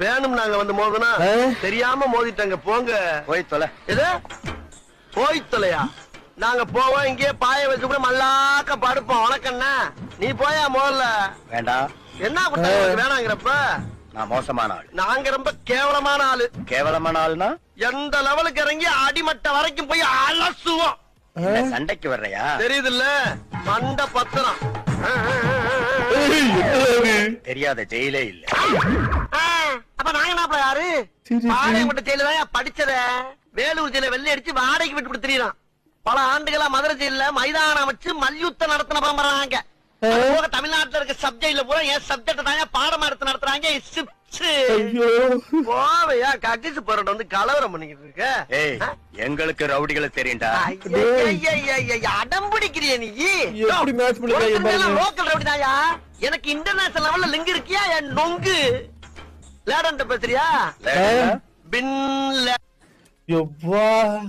வேணும் நாங்க வந்து மோதுனா தெரியாம மோதிட்டாங்க போங்க. போய் தொலை. எது போய் தொலையா? நாங்க போவோம் இங்கே பாய வச்சு கூட மல்லாக்க படுப்போம். வணக்கண்ணா நீ போயா முதல்ல. வேண்டாம். என்ன குற்றம் வேணாங்கிறப்ப? நான் மோசமான ஆள். நாங்க ரொம்ப கேவலமான ஆளு. கேவலமான ஆளுனா எந்த லெவலுக்கு இறங்கி அடிமட்ட வரைக்கும் போய் அலசுவோம். சண்டைக்கு வர்றையா? தெரியுது இல்ல மண்ட பத்திரம். தெரியாத ஜெயிலே இல்ல. அப்ப நாங்க என்ன யாரு? பாளையங்கோட்டை ஜெயில தான் படிச்சத. வேலூர் ஜெயில வெள்ளை அடிச்சு வாடகைக்கு விட்டு திரியறான். பல ஆண்டுகளா மதுரை ஜெயில மைதானம் அமைச்சு மல்யுத்தம் நடத்தின பரம்பராங்க. தமிழ்நாட்டுல இருக்க சப்ஜெக்ட்ல பூரா என் சப்ஜெக்ட் தான் பாடமா எடுத்து நடத்துறாங்க. போவையா கட்டிச்சு போறோம் வந்து கலவரம் பண்ணிக்கிட்டு இருக்க. எங்களுக்கு ரவுடிகளை தெரியும்டா. அடம் பிடிக்கிறிய நீ? லோக்கல் ரவுடி தாயா. எனக்கு இன்டர்நேஷனல் லெவல்ல லிங்க் இருக்கியா? என் நொங்கு லேடன் பேசுறியா? பின்